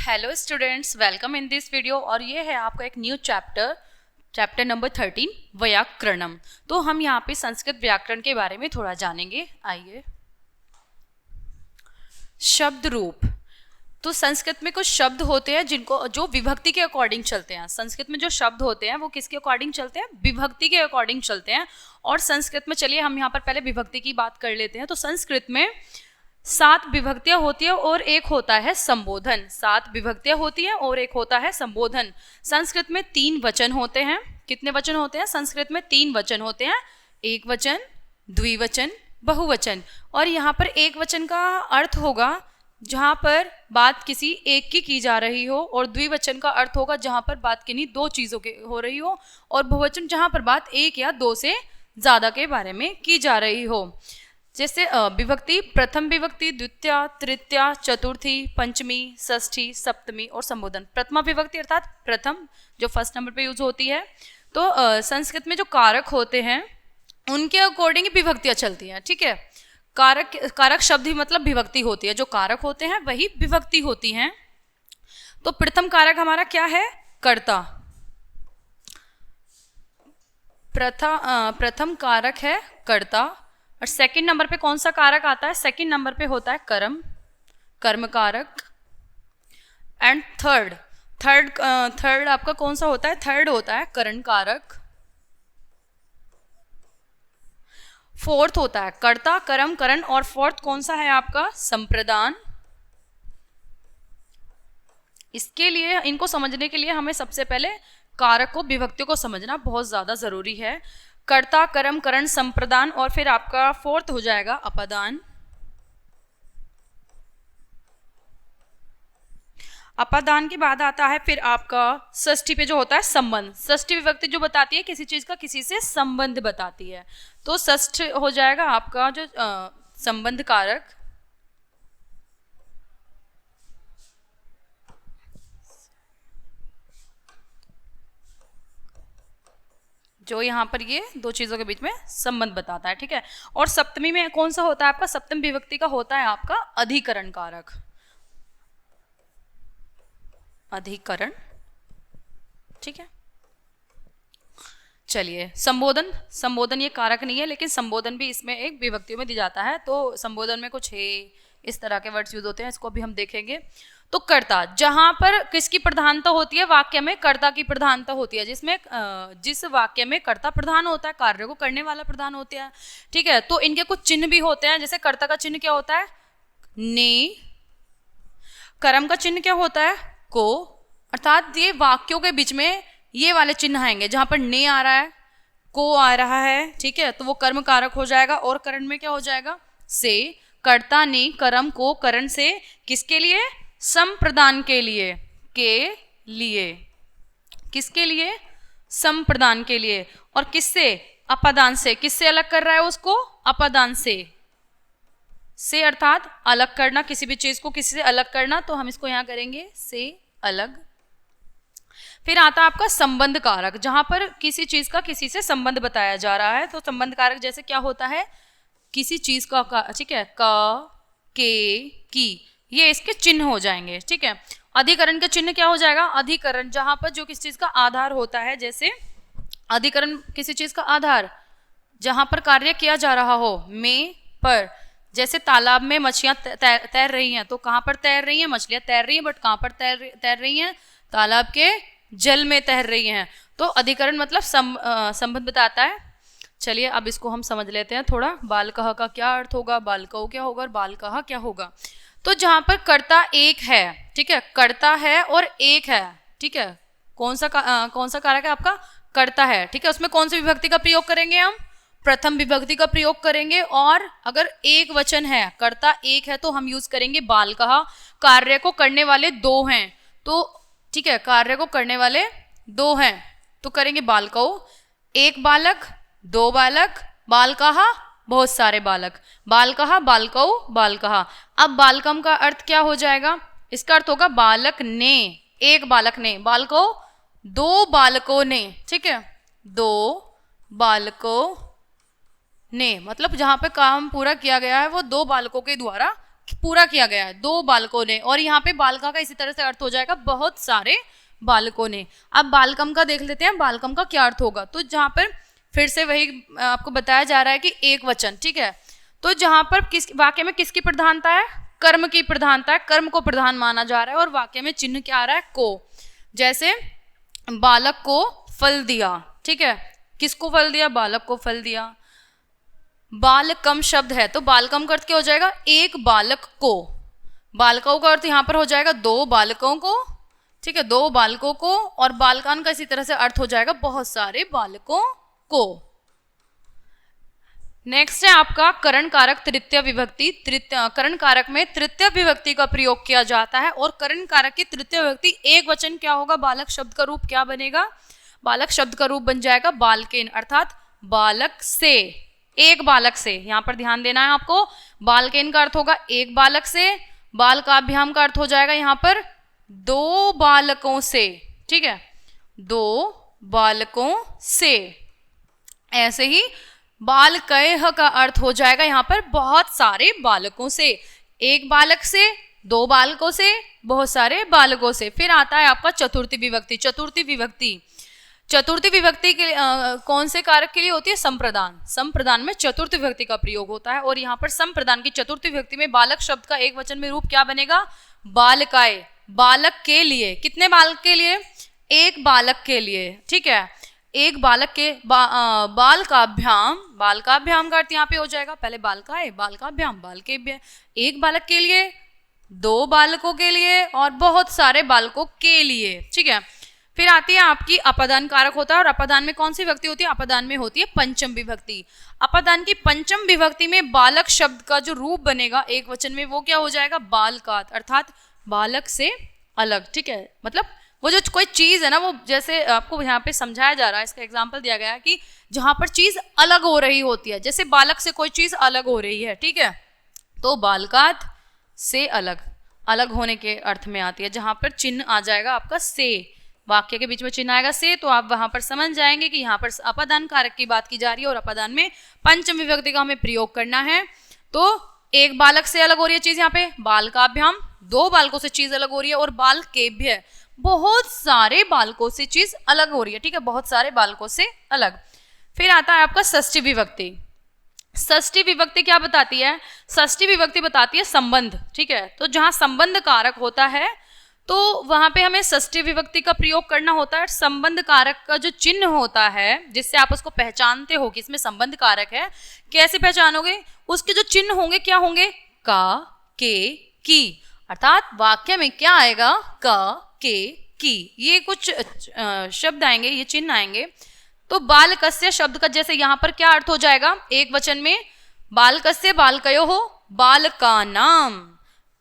Hello students, welcome in this video. और ये है आपका एक न्यू चैप्टर नंबर 13 व्याकरणम। तो हम यहाँ पे संस्कृत व्याकरण के बारे में थोड़ा जानेंगे। आइए, शब्द रूप। तो संस्कृत में कुछ शब्द होते हैं जिनको जो विभक्ति के अकॉर्डिंग चलते हैं। संस्कृत में जो शब्द होते हैं वो किसके अकॉर्डिंग चलते हैं? विभक्ति के अकॉर्डिंग चलते हैं। और संस्कृत में चलिए हम यहाँ पर पहले विभक्ति की बात कर लेते हैं। तो संस्कृत में 7 विभक्तियां होती है और एक होता है संबोधन। 7 विभक्तियां होती हैं और एक होता है संबोधन। संस्कृत में 3 वचन होते हैं। कितने वचन होते हैं? संस्कृत में 3 वचन होते हैं, एक वचन, द्विवचन, बहुवचन। और यहाँ पर एक वचन का अर्थ होगा जहाँ पर बात किसी एक की जा रही हो, और द्विवचन का अर्थ होगा जहाँ पर बात किन्हीं 2 चीज़ों की हो रही हो, और बहुवचन जहाँ पर बात 1 या 2 से ज़्यादा के बारे में की जा रही हो। जैसे विभक्ति, प्रथम विभक्ति, द्वितीया, तृतीया, चतुर्थी, पंचमी, षष्ठी, सप्तमी और संबोधन। प्रथमा विभक्ति अर्थात प्रथम, जो फर्स्ट नंबर पे यूज होती है। तो संस्कृत में जो कारक होते हैं उनके अकॉर्डिंग विभक्तियां चलती हैं। ठीक है, कारक शब्द ही मतलब विभक्ति होती है। जो कारक होते हैं वही विभक्ति होती हैं। तो प्रथम कारक हमारा क्या है? कर्ता। प्रथम कारक है कर्ता। और सेकंड नंबर पे कौन सा कारक आता है? सेकंड नंबर पे होता है कर्म, कर्म कारक। एंड थर्ड आपका कौन सा होता है? थर्ड होता है करण कारक। फोर्थ होता है कर्ता, कर्म, करण। और फोर्थ कौन सा है आपका? संप्रदान। इसके लिए, इनको समझने के लिए हमें सबसे पहले कारक को, विभक्तियों को समझना बहुत ज्यादा जरूरी है। कर्ता, कर्म, करण, संप्रदान, और फिर आपका फोर्थ हो जाएगा अपादान। अपादान के बाद आता है फिर आपका षष्ठी पे जो होता है संबंध। षष्ठी विभक्ति जो बताती है किसी चीज का किसी से संबंध बताती है। तो षष्ठ हो जाएगा आपका जो संबंध कारक। जो यहाँ पर ये 2 चीजों के बीच में संबंध बताता है। ठीक है, और सप्तमी में कौन सा होता है आपका? सप्तम विभक्ति का होता है आपका अधिकरण कारक। अधिकरण। ठीक है, चलिए संबोधन ये कारक नहीं है, लेकिन संबोधन भी इसमें एक विभक्तियों में दी जाता है। तो संबोधन में कुछ है, इस तरह के वर्ड्स यूज होते हैं, इसको भी हम देखेंगे। तो कर्ता, जहां पर किसकी प्रधानता होती है? वाक्य में कर्ता की प्रधानता होती है। जिस वाक्य में कर्ता प्रधान होता है, कार्य को करने वाला प्रधान होता है। ठीक है, तो इनके कुछ चिन्ह भी होते हैं। जैसे कर्ता का चिन्ह क्या होता है? ने। कर्म का चिन्ह क्या होता है? को। अर्थात ये वाक्यों के बीच में ये वाले चिन्ह आएंगे जहां पर ने आ रहा है, को आ रहा है। ठीक है, तो वो कर्म कारक हो जाएगा। और करण में क्या हो जाएगा? से। कर्ता ने कर्म को करण से किसके लिए? संप्रदान के लिए। किसके लिए? संप्रदान के लिए। और किससे? अपादान से। किससे अलग कर रहा है उसको? अपादान से अर्थात अलग करना, किसी भी चीज को किसी से अलग करना। तो हम इसको यहां करेंगे से अलग। फिर आता है आपका संबंध कारक, जहां पर किसी चीज का किसी से संबंध बताया जा रहा है। तो संबंध कारक जैसे क्या होता है? किसी चीज का ठीक है, क, के, की, ये इसके चिन्ह हो जाएंगे। ठीक है, अधिकरण का चिन्ह क्या हो जाएगा? अधिकरण, जहां पर जो किसी चीज का आधार होता है। जैसे अधिकरण किसी चीज का आधार, जहां पर कार्य किया जा रहा हो। में, पर। जैसे तालाब में मछलियां तैर रही हैं, तो कहां पर तैर रही हैं? मछलियां तैर रही हैं, बट कहां पर तैर रही हैं? तालाब के जल में तैर रही हैं। तो अधिकरण मतलब संबंध बताता है। चलिए अब इसको हम समझ लेते हैं थोड़ा। बालकः का क्या अर्थ होगा, बालकौ क्या होगा और बालकः क्या होगा। तो जहां पर कर्ता एक है, ठीक है, कर्ता है और एक है। ठीक है, कौन सा कारक है आपका? कर्ता है। ठीक है, उसमें कौन सी विभक्ति का प्रयोग करेंगे हम? प्रथम विभक्ति का प्रयोग करेंगे। और अगर एक वचन है, कर्ता एक है, तो हम यूज करेंगे बालकः। कार्य को करने वाले 2 हैं, तो ठीक है, कार्य को करने वाले 2 हैं, तो करेंगे बालकौ। एक बालक, 2 बालक, बालकः बहुत सारे बालक। बालकः, बालकौ, बालकः। अब बालकम का अर्थ क्या हो जाएगा? इसका अर्थ होगा बालक ने, एक बालक ने। बालकौ 2 बालकों ने। ठीक है, 2 बालकों ने, मतलब जहां पे काम पूरा किया गया है वो 2 बालकों के द्वारा पूरा किया गया है, 2 बालकों ने, और यहाँ पे बालिका का इसी तरह से अर्थ हो जाएगा बहुत सारे बालकों ने। अब बालकम का देख लेते हैं, बालकम का क्या अर्थ होगा। तो जहाँ पर फिर से वही आपको बताया जा रहा है कि एक वचन, ठीक है। तो जहाँ पर किस वाक्य में किसकी प्रधानता है, कर्म की प्रधानता है, कर्म को प्रधान माना जा रहा है, और वाक्य में चिन्ह क्या आ रहा है, को। जैसे बालक को फल दिया, ठीक है, किसको फल दिया, बालक को फल दिया। बालकम शब्द है तो बालकम का अर्थ क्या हो जाएगा, एक बालक को। बालकों का अर्थ यहाँ पर हो जाएगा 2 बालकों को, ठीक है, 2 बालकों को। और बालकान का इसी तरह से अर्थ हो जाएगा बहुत सारे बालकों को। नेक्स्ट है आपका करण कारक तृतीय विभक्ति। करण कारक में तृतीय विभक्ति का प्रयोग किया जाता है, और करण कारक की तृतीय विभक्ति एक वचन क्या होगा, बालक शब्द का रूप क्या बनेगा, बालक शब्द का रूप बन जाएगा बालकेन, अर्थात बालक से, एक बालक से। यहां पर ध्यान देना है आपको, बालकेन का अर्थ होगा एक बालक से, बालकाभ्याम का अर्थ हो जाएगा यहाँ पर 2 बालकों से, ठीक है, 2 बालकों से। ऐसे ही बालकयः का अर्थ हो जाएगा यहाँ पर बहुत सारे बालकों से, एक बालक से, 2 बालकों से, बहुत सारे बालकों से। फिर आता है आपका चतुर्थी विभक्ति। चतुर्थी विभक्ति, चतुर्थी विभक्ति के कौन से कारक के लिए होती है, संप्रदान। संप्रदान में चतुर्थी विभक्ति का प्रयोग होता है, और यहाँ पर संप्रदान की चतुर्थी विभक्ति में बालक शब्द का एक वचन में रूप क्या बनेगा, बालकाय, बालक के लिए। कितने बालक के लिए, एक बालक के लिए, ठीक है, एक बालक के बालकाभ्याम, बालकाभ्याम का अर्थ यहाँ पे हो जाएगा पहले बालकाय, बालकाभ्याम, बालके, एक बालक के लिए, 2 बालकों के लिए, और बहुत सारे बालकों के लिए, ठीक है। फिर आती है आपकी अपादान कारक होता है, और अपादान में कौन सी विभक्ति होती है, अपादान में होती है पंचम विभक्ति। अपादान की पंचम विभक्ति में बालक शब्द का जो रूप बनेगा एक वचन में वो क्या हो जाएगा, बालकात, अर्थात बालक से अलग, ठीक है। मतलब वो जो कोई चीज है ना, वो जैसे आपको यहाँ पे समझाया जा रहा है, इसका एग्जाम्पल दिया गया है कि जहां पर चीज अलग हो रही होती है, जैसे बालक से कोई चीज अलग हो रही है, ठीक है, तो बालकात से अलग, अलग होने के अर्थ में आती है। जहां पर चिन्ह आ जाएगा आपका से, वाक्य के बीच में चिन्ह आएगा से, तो आप वहां पर समझ जाएंगे कि यहाँ पर अपादान कारक की बात की जा रही है, और अपादान में पंचम विभक्ति का हमें प्रयोग करना है। तो एक बालक से अलग हो रही है चीज, यहाँ पे बालकाभ्याम, 2 बालकों से चीज अलग हो रही है, और बालकेभ्य, बहुत सारे बालकों से चीज अलग हो रही है, ठीक है, बहुत सारे बालकों से अलग। फिर आता है आपका षष्ठी विभक्ति। षष्ठी विभक्ति क्या बताती है, षष्ठी विभक्ति बताती है संबंध, ठीक है। तो जहां संबंध कारक होता है तो वहां पे हमें षष्ठी विभक्ति का प्रयोग करना होता है। संबंध कारक का जो चिन्ह होता है, जिससे आप उसको पहचानते हो कि इसमें संबंध कारक है, कैसे पहचानोगे, उसके जो चिन्ह होंगे क्या होंगे, का, के, की, अर्थात वाक्य में क्या आएगा, का, के, की, ये कुछ शब्द आएंगे, ये चिन्ह आएंगे। तो बालकस्य शब्द का जैसे यहाँ पर क्या अर्थ हो जाएगा, एक वचन में बालकस्य बालकयोः बालकानां,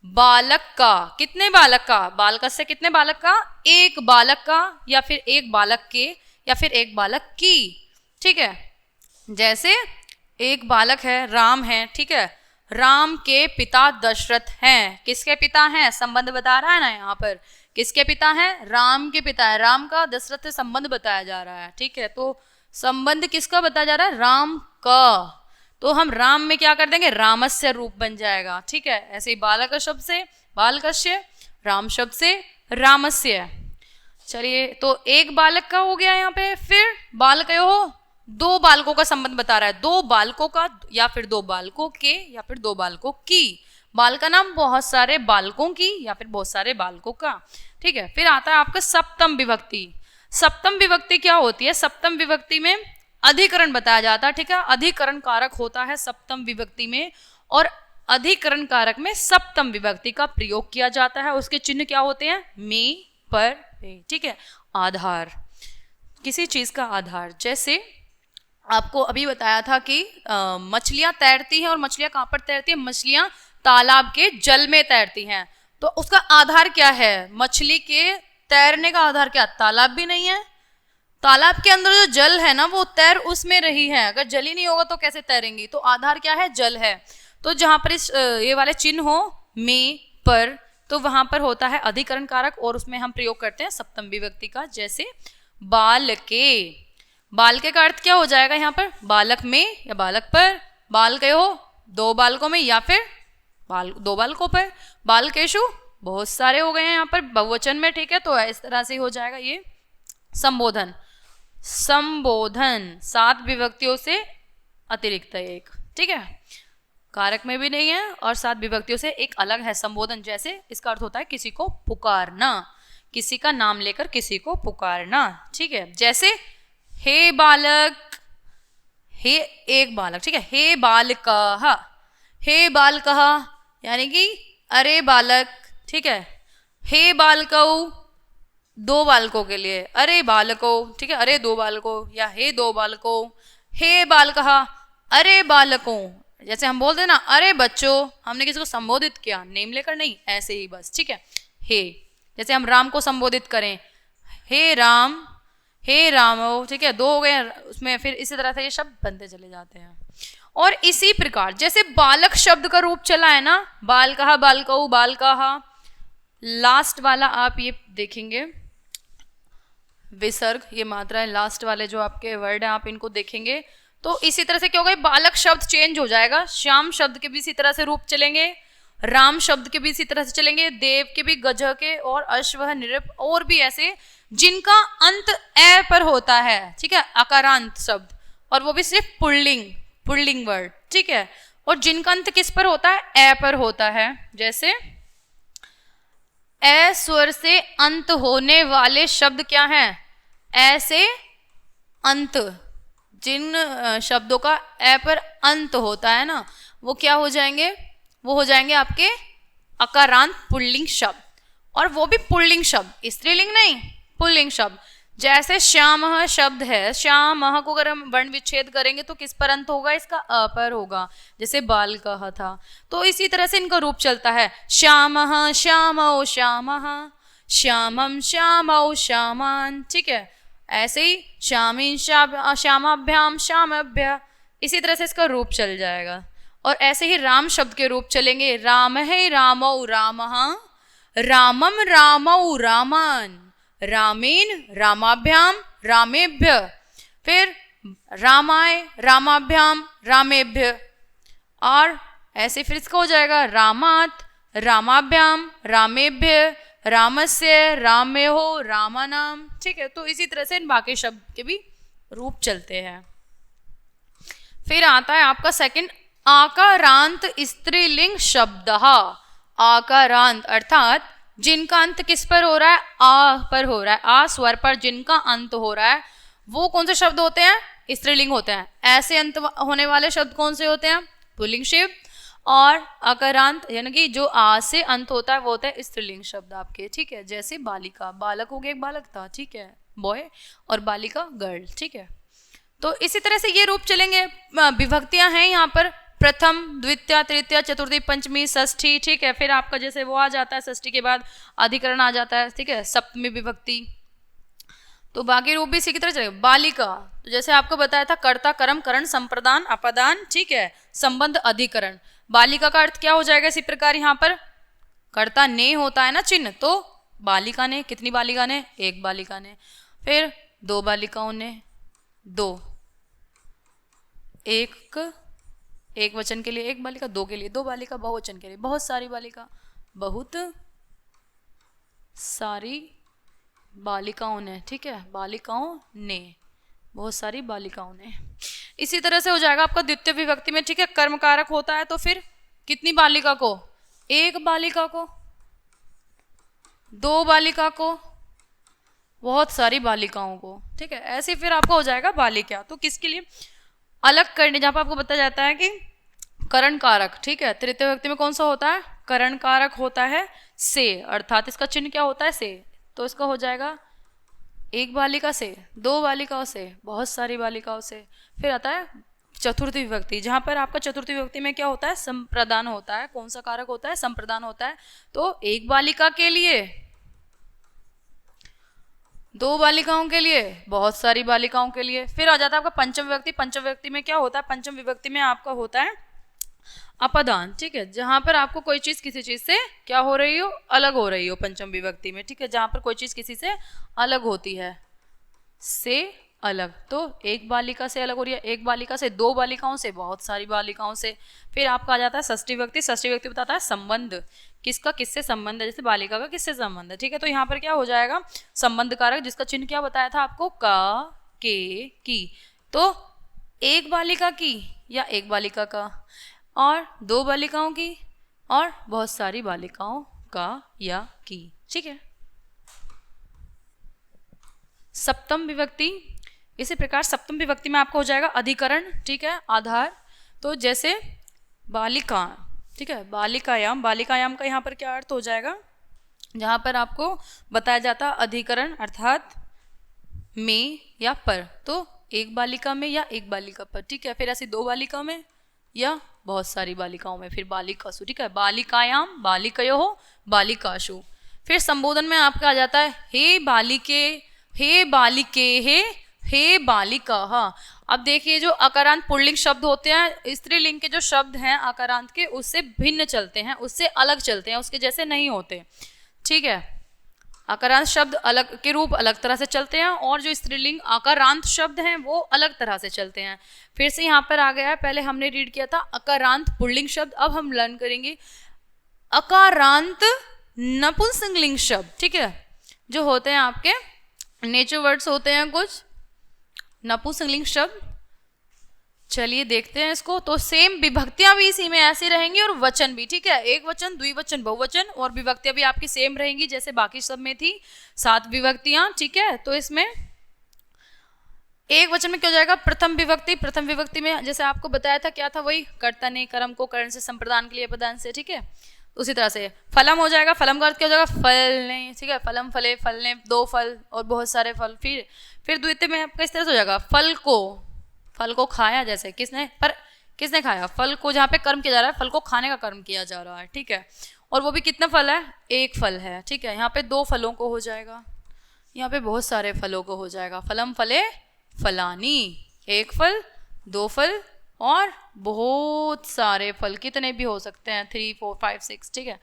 बालक का, कितने बालक का, बालकस्य कितने बालक का, एक बालक का, या फिर एक बालक के, या फिर एक बालक की, ठीक है। जैसे एक बालक है, राम है, ठीक है, राम के पिता दशरथ हैं, किसके पिता हैं, संबंध बता रहा है ना यहाँ पर, किसके पिता हैं, राम के पिता है, राम का दशरथ से संबंध बताया जा रहा है, ठीक है। तो संबंध किसका बताया जा रहा है, राम का, तो हम राम में क्या कर देंगे, रामस्य रूप बन जाएगा, ठीक है। ऐसे ही बालक शब्द से बालकस्य, राम शब्द से रामस्य। चलिए, तो एक बालक का हो गया यहाँ पे। फिर बालकयोः, 2 बालकों का संबंध बता रहा है, 2 बालकों का, या फिर 2 बालकों के, या फिर 2 बालकों की। बाल का नाम बहुत सारे बालकों की, या फिर बहुत सारे बालकों का, ठीक है। फिर आता है आपका सप्तम विभक्ति। सप्तम विभक्ति क्या होती है, सप्तम विभक्ति में अधिकरण बताया जाता है, ठीक है। अधिकरण कारक होता है सप्तम विभक्ति में, और अधिकरण कारक में सप्तम विभक्ति का प्रयोग किया जाता है। उसके चिन्ह क्या होते हैं, में, पर, पे, ठीक है। आधार, किसी चीज का आधार। जैसे आपको अभी बताया था कि मछलियां तैरती हैं, और मछलियां कहाँ पर तैरती हैं, मछलियां तालाब के जल में तैरती हैं। तो उसका आधार क्या है, मछली के तैरने का आधार क्या, तालाब भी नहीं है, तालाब के अंदर जो जल है ना वो तैर उसमें रही है, अगर जल ही नहीं होगा तो कैसे तैरेंगी, तो आधार क्या है, जल है। तो जहां पर इस ये वाले चिन्ह हो, में, पर, तो वहां पर होता है अधिकरण कारक, और उसमें हम प्रयोग करते हैं सप्तम विभक्ति का। जैसे बालके, बालके का अर्थ क्या हो जाएगा यहाँ पर, बालक में या बालक पर, बालकयोः 2 बालकों में, या फिर बाल, 2 बालकों पर, बालकेषु बहुत सारे हो गए हैं यहाँ पर बहुवचन में, ठीक है। तो इस तरह से हो जाएगा ये संबोधन। संबोधन 7 विभक्तियों से अतिरिक्त है एक, ठीक है, कारक में भी नहीं है और 7 विभक्तियों से एक अलग है संबोधन। जैसे इसका अर्थ होता है किसी को पुकारना, किसी का नाम लेकर किसी को पुकारना, ठीक है। जैसे हे बालक, हे एक बालक, ठीक है, हे बालकः, हे बालकः यानी कि अरे बालक, ठीक है। हे बालकौ 2 बालकों के लिए, अरे बालकों, ठीक है, अरे 2 बालकों, या हे 2 बालकों। हे बालकः अरे बालकों, जैसे हम बोलते हैं ना अरे बच्चों, हमने किसी को संबोधित किया, नेम लेकर नहीं, ऐसे ही बस, ठीक है। हे, जैसे हम राम को संबोधित करें, हे राम, हे रामो, ठीक है, 2 हो गए उसमें, फिर इसी तरह से ये शब्द बनते चले जाते हैं। और इसी प्रकार जैसे बालक शब्द का रूप चला है ना, बालकः, बालकौ, बालकाः, लास्ट वाला आप ये देखेंगे विसर्ग, ये मात्रा है, लास्ट वाले जो आपके वर्ड हैं आप इनको देखेंगे तो इसी तरह से क्या होगा, बालक शब्द चेंज हो जाएगा, श्याम शब्द के भी इसी तरह से रूप चलेंगे, राम शब्द के भी इसी तरह से चलेंगे, देव के भी, गज के, और अश्व, नृप, और भी ऐसे जिनका अंत ए पर होता है, ठीक है, अकारांत शब्द, और वो भी सिर्फ पुल्लिंग वर्ड, ठीक है। और जिनका अंत किस पर होता है, ए पर होता है। जैसे ए स्वर से अंत होने वाले शब्द क्या हैं, ए से अंत, जिन शब्दों का ए पर अंत होता है ना, वो क्या हो जाएंगे, वो हो जाएंगे आपके अकारांत पुल्लिंग शब्द, और वो भी पुल्लिंग शब्द, स्त्रीलिंग नहीं, पुल्लिंग शब्द। जैसे श्यामः शब्द है, श्यामः को अगर हम वर्ण विच्छेद करेंगे तो किस पर अंत होगा, इसका अ पर होगा, जैसे बालकः था। तो इसी तरह से इनका रूप चलता है, श्यामः, श्यामौ, श्यामः, श्यामं, श्यामौ, श्यामान्, ठीक है। ऐसे ही श्यामीन, श्यामाभ्याम, श्यामभ्य, इसी तरह से इसका रूप चल जाएगा। और ऐसे ही राम शब्द के रूप चलेंगे, राम है, रामौ, रामः, रामम, रामौ, रामान्, रामेन, रामाभ्याम, रामेभ्य, फिर रामाय, रामाभ्याम, रामेभ्य, और ऐसे फिर इसका हो जाएगा रामात्, रामाभ्याम, रामेभ्य, रामस्य, रामेहो, रामानाम, ठीक है। तो इसी तरह से इन बाकी शब्द के भी रूप चलते हैं। फिर आता है आपका सेकंड, आकारांत स्त्रीलिंग शब्द। आकारांत अर्थात जिनका अंत किस पर हो रहा है, आ पर हो रहा है, आ स्वर पर जिनका अंत हो रहा है, वो कौन से शब्द होते हैं, स्त्रीलिंग होते हैं। ऐसे अंत होने वाले शब्द कौन से होते हैं, पुल्लिंग शब्द। और अकारांत यानी कि जो आ से अंत होता है वो होता है स्त्रीलिंग शब्द आपके, ठीक है। जैसे बालिका, बालक हो गया, एक बालक था, ठीक है, बॉय, और बालिका गर्ल, ठीक है। तो इसी तरह से ये रूप चलेंगे। विभक्तियां हैं यहाँ पर, प्रथम, द्वितीय, तृतीय, चतुर्थी, पंचमी, षष्ठी, ठीक है। फिर आपका जैसे वो आ जाता है, षष्ठी के बाद अधिकरण आ जाता है, ठीक है, सप्तमी विभक्ति। तो बाकी रूप भी इसी की तरह चलेगा। बालिका, तो जैसे आपको बताया था, कर्ता, कर्म, करण, संप्रदान, अपदान, ठीक है, संबंध, अधिकरण। बालिका का अर्थ क्या हो जाएगा इसी प्रकार, यहाँ पर कर्ता ने होता है ना चिन्ह, तो बालिका ने, कितनी बालिका ने, एक बालिका ने। फिर 2 बालिकाओं ने, 2, एक वचन के लिए 1 बालिका, 2 के लिए 2 बालिका, बहुवचन के लिए बहुत सारी बालिका, बहुत सारी बालिकाओं ने, ठीक है, बालिकाओं ने, बहुत सारी बालिकाओं ने। इसी तरह से हो जाएगा आपका द्वितीय विभक्ति में, ठीक है, कर्म कारक होता है, तो फिर कितनी बालिका को, 1 बालिका को, 2 बालिका को, बहुत सारी बालिकाओं को, ठीक है। ऐसे फिर आपका हो जाएगा बालिका। तो किसके लिए अलग करने, जहां पर आपको बताया जाता है कि करण कारक, ठीक है, तृतीय विभक्ति में कौन सा होता है, करण कारक होता है से, अर्थात इसका चिन्ह क्या होता है, से। तो इसका हो जाएगा 1 बालिका से, 2 बालिकाओं से, बहुत सारी बालिकाओं से। फिर आता है चतुर्थी विभक्ति, जहां पर आपका चतुर्थी विभक्ति में क्या होता है, संप्रदान होता है। कौन सा कारक होता है, संप्रदान होता है। तो 1 बालिका के लिए, 2 बालिकाओं के लिए, बहुत सारी बालिकाओं के लिए। फिर आ जाता है आपका पंचम विभक्ति। पंचम विभक्ति में क्या होता है, पंचम विभक्ति में आपका होता है अपदान, ठीक है, जहां पर आपको कोई चीज किसी चीज से क्या हो रही हो, अलग हो रही हो पंचम विभक्ति में, ठीक है, जहां पर कोई चीज किसी से अलग होती है, से अलग, तो एक बालिका से अलग हो रही है, एक बालिका से, दो बालिकाओं से, बहुत सारी बालिकाओं से। फिर आपका आ जाता है षष्ठी विभक्ति। षष्ठी विभक्ति बताता है संबंध, किसका किससे संबंध है, जैसे बालिका का किससे संबंध है, ठीक है। तो यहाँ पर क्या हो जाएगा, संबंध कारक, जिसका चिन्ह क्या बताया था आपको, का, के, की। तो एक बालिका की या एक बालिका का, और दो बालिकाओं की, और बहुत सारी बालिकाओं का या की, ठीक है। सप्तम विभक्ति, इसी प्रकार सप्तम विभक्ति में आपका हो जाएगा अधिकरण, ठीक है, आधार। तो जैसे बालिका, ठीक है, बालिकायाम, बालिकायाम का यहाँ पर क्या अर्थ हो जाएगा, जहाँ पर आपको बताया जाता अधिकरण अर्थात में या पर, तो एक बालिका में या एक बालिका पर, ठीक है। फिर ऐसी दो बालिका में या बहुत सारी बालिकाओं में, फिर बालिकासु, ठीक है, बालिकायाम, बालिकयोः, बालिकासु। फिर संबोधन में आपका आ जाता है हे बालिके, हे बालिके, हे बालिका। अब देखिए जो अकारांत पुल्लिंग शब्द होते हैं, स्त्रीलिंग के जो शब्द हैं अकारांत के, उससे भिन्न चलते हैं, उससे अलग चलते हैं, उसके जैसे नहीं होते, ठीक है। अकारांत शब्द अलग के रूप अलग तरह से चलते हैं, और जो स्त्रीलिंग अकारांत शब्द हैं वो अलग तरह से चलते हैं। फिर से यहाँ पर आ गया है, पहले हमने रीड किया था अकारांत पुल्लिंग शब्द, अब हम लर्न करेंगे अकारांत नपुंसकलिंग शब्द, ठीक है, जो होते हैं आपके नेचर वर्ड्स होते हैं कुछ नपुंसकलिंग शब्द। चलिए देखते हैं इसको। तो सेम विभक्तियां भी इसी में ऐसी रहेंगी और वचन भी, ठीक है, एक वचन, द्विवचन, बहुवचन, और विभक्तियां भी आपकी सेम रहेंगी जैसे बाकी सब में थी, 7 विभक्तियां, ठीक है। तो इसमें एक वचन में क्या हो जाएगा, प्रथम विभक्ति। प्रथम विभक्ति में जैसे आपको बताया था क्या था, वही कर्तने, कर्म को कर्ण से, संप्रदान के लिए पदान से, ठीक है। उसी तरह से फलम हो जाएगा, फलम का अर्थ क्या हो जाएगा, फलने, ठीक है, फलम फले, फलने, दो फल और बहुत सारे फल। फिर द्वितीय में आपका इस तरह से हो जाएगा, फल को खाया, जैसे किसने खाया, फल को, जहाँ पे कर्म किया जा रहा है, फल को खाने का कर्म किया जा रहा है, ठीक है। और वो भी कितना फल है, एक फल है, ठीक है। यहाँ पे 2 फलों को हो जाएगा, यहाँ पे बहुत सारे फलों को हो जाएगा, फलम फले फलानी, एक फल, 2 फल और बहुत सारे फल, कितने भी हो सकते हैं, 3, 4, 5, 6, ठीक है।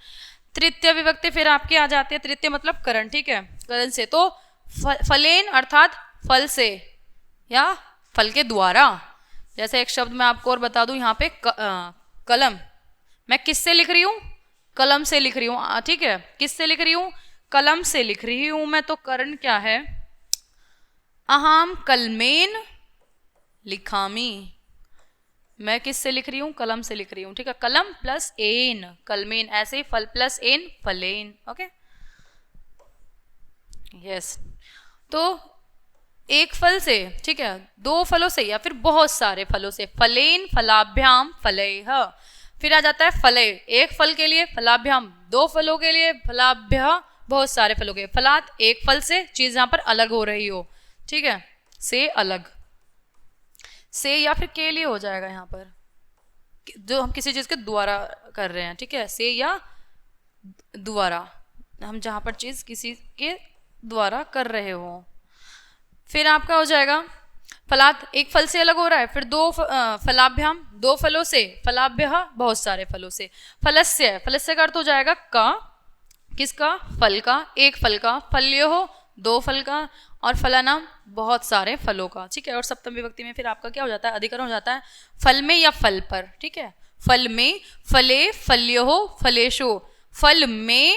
तृतीय विभक्ति फिर आपकी आ जाती है, तृतीय मतलब करण, ठीक है, करण से। तो फलेन अर्थात फल से या फल के द्वारा। जैसे एक शब्द मैं आपको और बता दूं, यहाँ पे कलम, मैं किससे लिख रही हूँ, कलम से लिख रही हूँ, ठीक है, किससे लिख रही हूँ, कलम से लिख रही हूँ मैं। तो करण क्या है, अहम कलमेन लिखामी, मैं किससे लिख रही हूँ, कलम से लिख रही हूँ, ठीक है, कलम प्लस एन, कलमेन, ऐसे ही फल प्लस एन, फलेन, ओके, यस। तो एक फल से, ठीक है, 2 फलों से या फिर बहुत सारे फलों से, फलेन, फलाभ्याम, फलेह। फिर आ जाता है फले, एक फल के लिए, फलाभ्याम 2 फलों के लिए, फलाभ्य बहुत सारे फलों के, फलात एक फल से, चीज यहाँ पर अलग हो रही हो, ठीक है, से अलग, से या फिर के लिए हो जाएगा यहाँ पर, जो हम किसी चीज के द्वारा कर रहे हैं, ठीक है, से या द्वारा, हम जहां पर चीज किसी के द्वारा कर रहे हो। फिर आपका हो जाएगा फलात, एक फल से अलग हो रहा है, फिर 2 फलाभ्याम 2 फलों से, फलाभ्य बहुत सारे फलों से, फलस्य, फलस्य का अर्थ हो जाएगा का, किसका, फल का, एक फल का, फल्योः 2 फल का, और फलानाम बहुत सारे फलों का, ठीक है। और सप्तम विभक्ति में फिर आपका क्या हो जाता है, अधिकरण हो जाता है फल में या फल पर, ठीक है, फल में, फले, फल्योः, फलेषु, फल में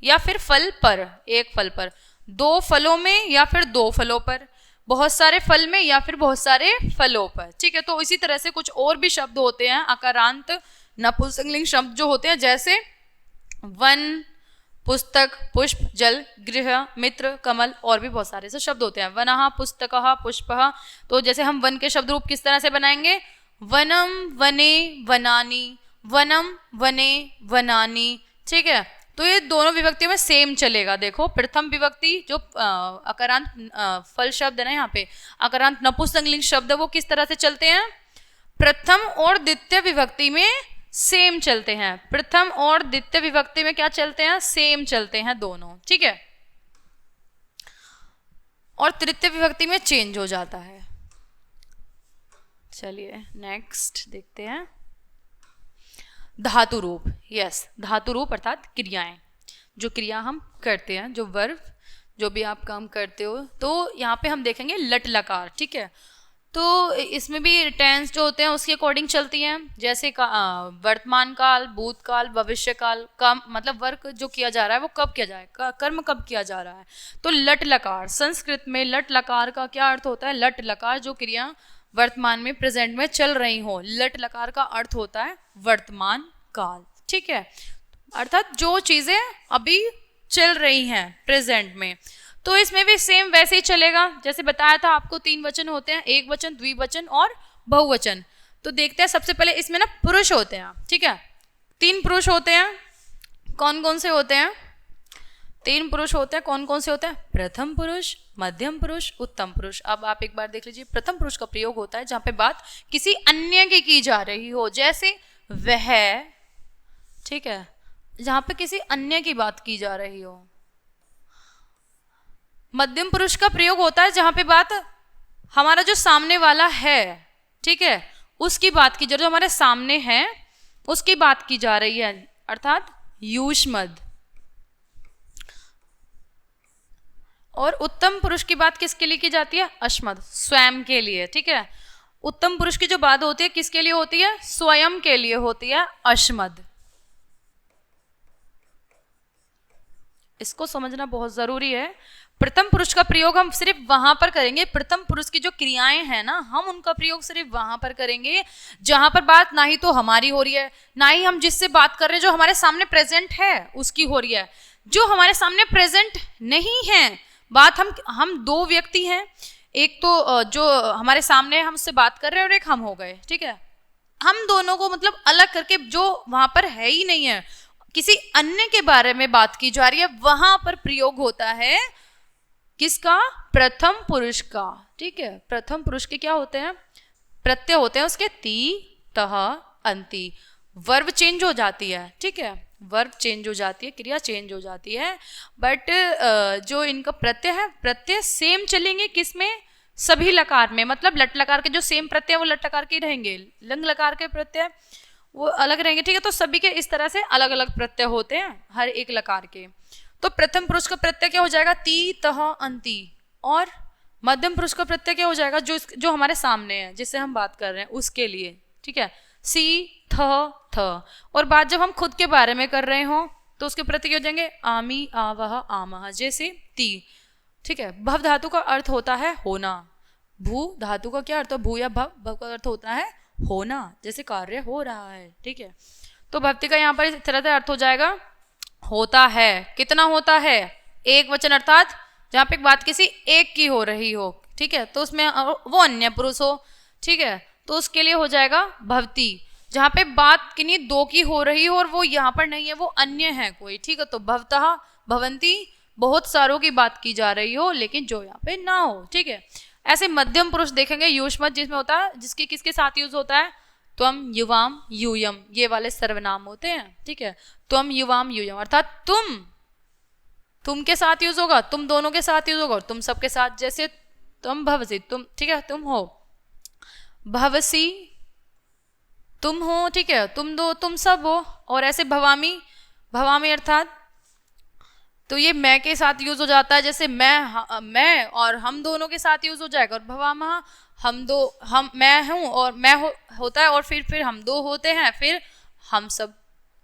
या फिर फल पर, एक फल पर, 2 फलों में या फिर 2 फलों पर, बहुत सारे फल में या फिर बहुत सारे फलों पर, ठीक है। तो इसी तरह से कुछ और भी शब्द होते हैं अकारांत नपुंसकलिंग शब्द जो होते हैं, जैसे वन, पुस्तक, पुष्प, जल, गृह, मित्र, कमल, और भी बहुत सारे से शब्द होते हैं, वनः, पुस्तकः, पुष्पः। तो जैसे हम वन के शब्द रूप किस तरह से बनाएंगे, वनम, वने, वनानी, वनम, वने, वनानी, ठीक है। तो ये दोनों विभक्तियों में सेम चलेगा। देखो प्रथम विभक्ति जो अकारांत फल शब्द है ना, यहाँ पे अकारांत नपुंसकलिंग शब्द वो किस तरह से चलते हैं, प्रथम और द्वितीय विभक्ति में सेम चलते हैं, प्रथम और द्वितीय विभक्ति में क्या चलते हैं, सेम चलते हैं दोनों, ठीक है। और तृतीय विभक्ति में चेंज हो जाता है। चलिए नेक्स्ट देखते हैं, धातु रूप। यस, धातु रूप अर्थात क्रियाएं, जो क्रिया हम करते हैं, जो वर्ब जो भी आप काम करते हो। तो यहाँ पे हम देखेंगे लट लकार, ठीक है। तो इसमें भी टेंस जो होते हैं उसके अकॉर्डिंग चलती हैं, जैसे वर्तमान काल, भूतकाल, भविष्य काल का मतलब वर्क जो किया जा रहा है वो कब किया जाए, कर्म कब किया जा रहा है। तो लट लकार, संस्कृत में लट लकार का क्या अर्थ होता है? लट लकार जो क्रिया वर्तमान में प्रेजेंट में चल रही हो, लट लकार का अर्थ होता है वर्तमान काल, ठीक है। अर्थात जो चीजें अभी चल रही हैं प्रेजेंट में। तो इसमें भी सेम वैसे ही चलेगा, जैसे बताया था आपको 3 वचन होते हैं, एक वचन, द्विवचन और बहुवचन। तो देखते हैं, सबसे पहले इसमें ना पुरुष होते हैं, ठीक है। 3 पुरुष होते हैं, कौन कौन से होते हैं? 3 पुरुष होते हैं, कौन कौन से होते हैं? प्रथम पुरुष, मध्यम पुरुष, उत्तम पुरुष। अब आप एक बार देख लीजिए, प्रथम पुरुष का प्रयोग होता है जहां पे बात किसी अन्य की जा रही हो, जैसे वह, ठीक है, जहां पे किसी अन्य की बात की जा रही हो। मध्यम पुरुष का प्रयोग होता है जहां पे बात हमारा जो सामने वाला है, ठीक है, उसकी बात की, जो हमारे सामने है उसकी बात की जा रही है, अर्थात युष्मद्। और उत्तम पुरुष की बात किसके लिए की जाती है? अश्मद्, स्वयं के लिए, ठीक है। उत्तम पुरुष की जो बात होती है किसके लिए होती है? स्वयं के लिए होती है, अश्मद्। इसको समझना बहुत जरूरी है। प्रथम पुरुष का प्रयोग हम सिर्फ वहां पर करेंगे, प्रथम पुरुष की जो क्रियाएं हैं ना, हम उनका प्रयोग सिर्फ वहां पर करेंगे जहां पर बात ना ही तो हमारी हो रही है, ना ही हम जिससे बात कर रहे हैं जो हमारे सामने प्रेजेंट है उसकी हो रही है। जो हमारे सामने प्रेजेंट नहीं है बात, हम 2 व्यक्ति हैं, एक तो जो हमारे सामने हम उससे बात कर रहे हैं और एक हम हो गए, ठीक है। हम दोनों को मतलब अलग करके जो वहां पर है ही नहीं है, किसी अन्य के बारे में बात की जा रही है, वहां पर प्रयोग होता है किसका? प्रथम पुरुष का, ठीक है। प्रथम पुरुष के क्या होते हैं? प्रत्यय होते हैं उसके ती, तह, अंति। वर्ब चेंज हो जाती है, ठीक है, वर्ब चेंज हो जाती है, क्रिया चेंज हो जाती है, बट जो इनका प्रत्यय है, प्रत्यय सेम चलेंगे किसमें? सभी लकार में। मतलब लट लकार के जो सेम प्रत्यय वो लट लकार के रहेंगे, लंग लकार के प्रत्यय वो अलग रहेंगे, ठीक है। तो सभी के इस तरह से अलग अलग प्रत्यय होते हैं हर एक लकार के। तो प्रथम पुरुष का प्रत्यय क्या हो जाएगा? ती, तह, अंति। और मध्यम पुरुष का प्रत्यय क्या हो जाएगा? जो हमारे सामने है, जिससे हम बात कर रहे हैं उसके लिए, ठीक है, सी, थ, थ। और बात जब हम खुद के बारे में कर रहे हो तो उसके प्रत्यय क्या हो जाएंगे? आमी, आवह, आमह, जैसे ती, ठीक है। भव धातु का अर्थ होता है होना। भू धातु का क्या अर्थ है? भू या भव, भव का अर्थ होता है होना, जैसे कार्य हो रहा है, ठीक है। तो भक्ति का यहाँ पर इस तरह से अर्थ हो जाएगा होता है। कितना होता है? एक वचन, अर्थात जहां पे बात किसी एक की हो रही हो, ठीक है, तो उसमें वो अन्य पुरुष हो, ठीक है, तो उसके लिए हो जाएगा भवती। जहां पे बात किन्हीं 2 की हो रही हो और वो यहाँ पर नहीं है, वो अन्य है कोई, ठीक है, तो भवतः, भवंती, बहुत सारों की बात की जा रही हो लेकिन जो यहाँ पे ना हो, ठीक है। ऐसे मध्यम पुरुष देखेंगे युष्मद्, जिसमें होता है, जिसकी किसके साथ यूज होता है? त्वम, युवाम, यूयम, ये वाले सर्वनाम होते हैं, ठीक है। त्वम, युवाम, यूयम, अर्थात तुम के साथ यूज होगा, तुम दोनों के साथ यूज होगा, और तुम सबके साथ, जैसे तुम भवसी, तुम, ठीक है, तुम हो, भवसी, तुम हो, ठीक है, तुम दो, तुम सब हो। और ऐसे भवामी, भवामी अर्थात तो ये मैं के साथ यूज हो जाता है, जैसे मैं और हम दोनों के साथ यूज हो जाएगा। और भवामह, हम मैं हूँ और मैं होता है, और फिर हम 2 होते हैं, फिर हम सब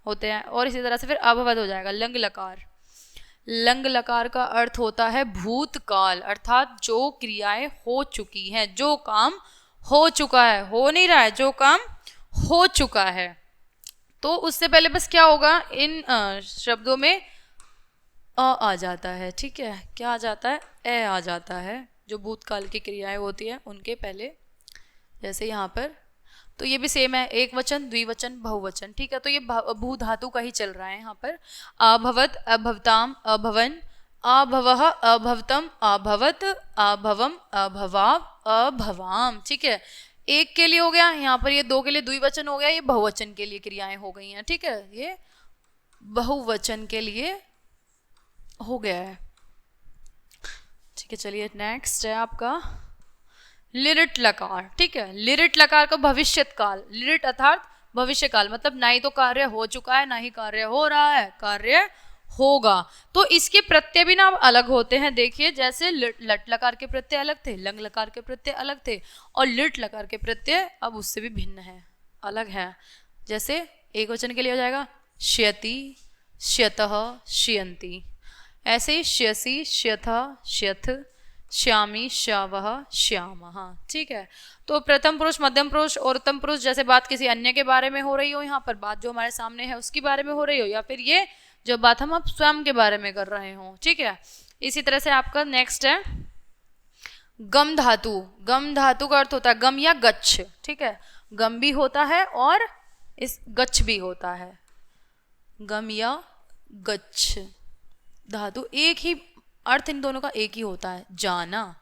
होते हैं, और इसी तरह से फिर अभवद हो जाएगा। लंग लकार, लंग लकार का अर्थ होता है भूतकाल, अर्थात जो क्रियाएं हो चुकी हैं, जो काम हो चुका है, हो नहीं रहा है, जो काम हो चुका है। तो उससे पहले बस क्या होगा, इन शब्दों में आ जाता है, ठीक है, क्या आ जाता है? ए आ जाता है, जो भूतकाल की क्रियाएं होती है उनके पहले, जैसे यहाँ पर। तो ये भी सेम है, एक वचन, द्विवचन, बहुवचन, ठीक है। तो ये भू धातु का ही चल रहा है यहाँ पर। अभवत, अभवताम, अभवन, अभवः, अभवतम, अभवत, अभवम, अभवाव, अभवाम, ठीक है। एक के लिए हो गया यहाँ पर, ये 2 के लिए द्विवचन हो गया, ये बहुवचन के लिए क्रियाएं हो गई हैं, ठीक है, ये बहुवचन के लिए हो गया है, ठीक है। चलिए नेक्स्ट है आपका लिरिट लकार, ठीक है। लिरिट लकार का भविष्यत काल, लिरिट अर्थात भविष्य काल, मतलब ना ही तो कार्य हो चुका है ना ही कार्य हो रहा है, कार्य होगा। तो इसके प्रत्यय भी ना अब अलग होते हैं। देखिए जैसे लट लकार के प्रत्यय अलग थे, लंग लकार के प्रत्यय अलग थे, और लिट लकार के प्रत्यय अब उससे भी भिन्न है, अलग है। जैसे एक वचन के लिए हो जाएगा श्यति, श्यतः, श्यन्ति। ऐसे ही श्यसि, श्यथः, श्यथ, श्यामी, श्यावः, श्यामः। ठीक है। तो प्रथम पुरुष, मध्यम पुरुष और उत्तम पुरुष, जैसे बात किसी अन्य के बारे में हो रही हो, यहाँ पर बात जो हमारे सामने है उसके बारे में हो रही हो, या फिर ये जो बात हम अब स्वयं के बारे में कर रहे हो। ठीक है। इसी तरह से आपका नेक्स्ट है गम धातु। गम धातु का अर्थ होता है गम या गच्छ। ठीक है। गम भी होता है और इस गच्छ भी होता है। गम या गच्छ धातु, एक ही अर्थ इन दोनों का एक ही होता है, जाना।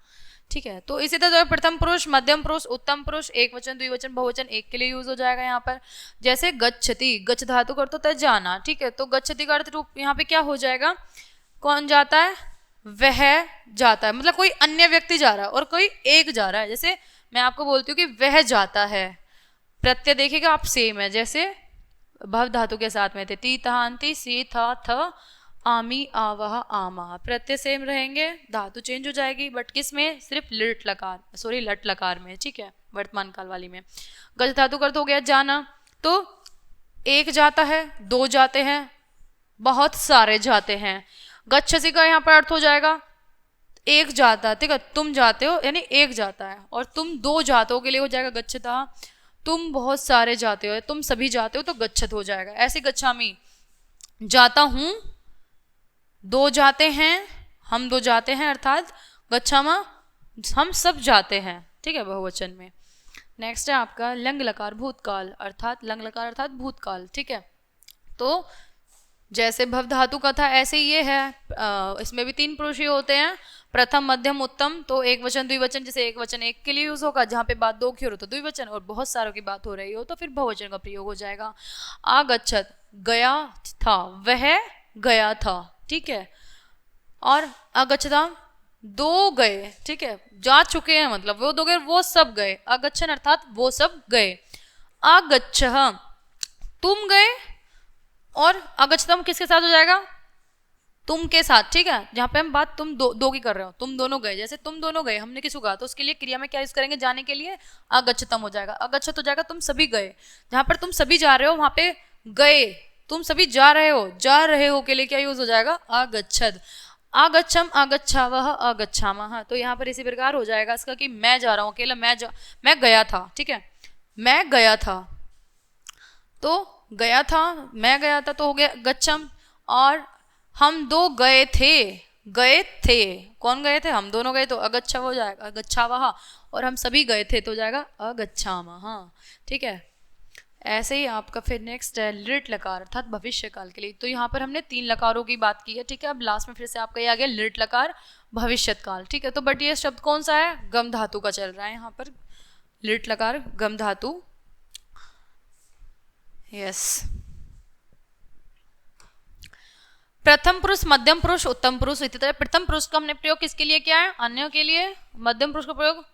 ठीक है। तो इसी तरह प्रथम पुरुष, मध्यम पुरुष, उत्तम पुरुष, एक वचन, द्विवचन, बहुवचन एक के लिए यूज हो जाएगा यहाँ पर। जैसे गच्छति, गच्छ धातु का अर्थ होता है जाना। ठीक है। तो गच्छति का अर्थ रूप यहाँ पे क्या हो जाएगा, कौन जाता है, वह जाता है, मतलब कोई अन्य व्यक्ति जा रहा है और कोई एक जा रहा है। जैसे मैं आपको बोलती हूँ कि वह जाता है, प्रत्यय देखिएगा आप सेम है, जैसे भव धातु के साथ में थे, ती तहांति, सी था, थ, आमी, आवह, आमा, प्रत्यय सेम रहेंगे, धातु चेंज हो जाएगी, बट किस में, सिर्फ लिट लकार, सॉरी लट लकार में। ठीक है। वर्तमान काल वाली में। गज धातु का अर्थ हो गया जाना। तो एक जाता है, दो जाते हैं, बहुत सारे जाते हैं। गच्छसि का यहाँ पर अर्थ हो जाएगा एक जाता है। ठीक है। तुम जाते हो यानी एक जाता है, और तुम दो जातों के लिए हो जाएगा गच्छता। तुम बहुत सारे जाते हो, तुम सभी जाते हो तो गच्छत हो जाएगा। ऐसे गच्छामि, जाता हूं, दो जाते हैं, हम दो जाते हैं, अर्थात गच्छामा हम सब जाते हैं। ठीक है। बहुवचन में। नेक्स्ट है आपका लंग लकार भूतकाल, अर्थात लंग लकार अर्थात भूतकाल। ठीक है। तो जैसे भव धातु का था ऐसे ये है, इसमें भी तीन पुरुष ही होते हैं, प्रथम, मध्यम, उत्तम। तो एक वचन, द्विवचन, जैसे एक वचन एक के लिए यूज होगा, जहाँ पे बात दो की हो तो द्विवचन, और बहुत सारों की बात हो रही हो तो फिर बहुवचन का प्रयोग हो जाएगा। आगच्छत, गया था, वह गया था। ठीक है। और अगच्छता, दो गए। ठीक है। जा चुके हैं, मतलब वो दो गए, वो सब गए। अगच्छन अर्थात वो सब गए। आगच्छः, तुम गए, और अगच्छतम किसके साथ हो जाएगा, तुम के साथ। ठीक है। जहाँ पे हम बात तुम दो की कर रहे हो, तुम दोनों गए, जैसे तुम दोनों गए, हमने किसको कहा, तो उसके लिए क्रिया में क्या यूज करेंगे, जाने के लिए अगच्छतम हो जाएगा। अगच्छत हो जाएगा तुम सभी गए। जहाँ पर तुम सभी जा रहे हो वहां पे गए, तुम सभी जा रहे हो के लिए क्या यूज हो जाएगा, आगच्छद। आगच्छम, आगच्छावह, आगच्छामः। तो यहाँ पर इसी प्रकार हो जाएगा इसका कि मैं जा रहा हूँ अकेला, मैं गया था। ठीक है। मैं गया था, तो गया था, मैं गया था, तो हो गया गच्छम। और हम दो गए थे, कौन गए थे, हम दोनों गए, तो अगच्छा हो जाएगा, अगच्छावह। और हम सभी गए थे तो जाएगा अगच्छामः। ठीक है। ऐसे ही आपका फिर नेक्स्ट है लिट लकार अर्थात भविष्य काल के लिए। तो यहाँ पर हमने तीन लकारों की बात की है। ठीक है। अब लास्ट में फिर से आपका ये आ गया लिट लकार भविष्यत काल। ठीक है। तो बट ये शब्द कौन सा है, गम धातु का चल रहा है यहाँ पर, लिट लकार गम धातु। यस। प्रथम पुरुष, मध्यम पुरुष, उत्तम पुरुष। इसी तरह प्रथम पुरुष का हमने प्रयोग किसके लिए किया है, अन्यों के लिए। मध्यम पुरुष का प्रयोग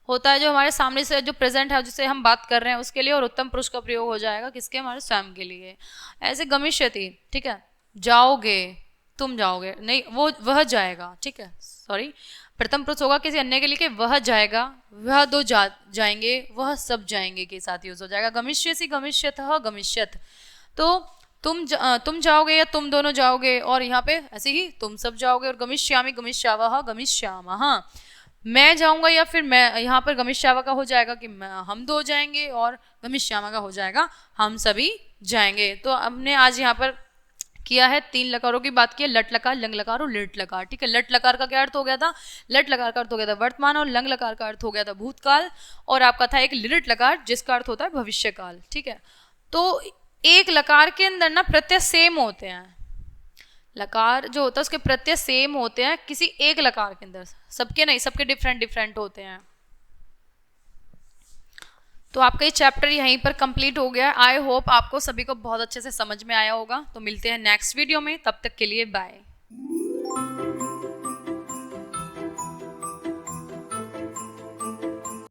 होता है जो हमारे सामने से जो प्रेजेंट है जिससे हम बात कर रहे हैं उसके लिए, और उत्तम पुरुष का प्रयोग हो जाएगा किसके, हमारे स्वयं के लिए। ऐसे गमिष्यति। ठीक है। जाओगे, तुम जाओगे, नहीं वो वह जाएगा। ठीक है। सॉरी, प्रथम पुरुष होगा किसी अन्य के लिए कि वह जाएगा, वह दो जाएंगे, वह सब जाएंगे के साथ यूज हो जाएगा। गमिष्यसि, गमिष्यतः, गमिष्यत। तो तुम जाओगे या तुम दोनों जाओगे, और यहाँ पे ऐसे ही तुम सब जाओगे। और गमिष्यामि, गमिष्यावः, गमिष्यामः। मैं जाऊंगा या फिर मैं, यहाँ पर गमिष्यावा का हो जाएगा कि हम दो जाएंगे, और गमिष्यामा का हो जाएगा हम सभी जाएंगे। तो हमने आज यहाँ पर किया है तीन लकारों की बात की है, लट लकार, लंग लकार और लिट लकार। ठीक है। लट लकार का क्या अर्थ हो गया था, लट लकार का अर्थ हो गया था वर्तमान, और लंग लकार का अर्थ हो गया था भूतकाल, और आपका था एक लिट लकार जिसका अर्थ होता है भविष्य काल। ठीक है। तो एक लकार के अंदर ना प्रत्यय सेम होते हैं, लकार जो होता है उसके प्रत्यय सेम होते हैं किसी एक लकार के अंदर, सबके नहीं, सबके डिफरेंट डिफरेंट होते हैं। तो आपका ये चैप्टर यहीं पर कंप्लीट हो गया। आई होप आपको सभी को बहुत अच्छे से समझ में आया होगा। तो मिलते हैं नेक्स्ट वीडियो में, तब तक के लिए बाय।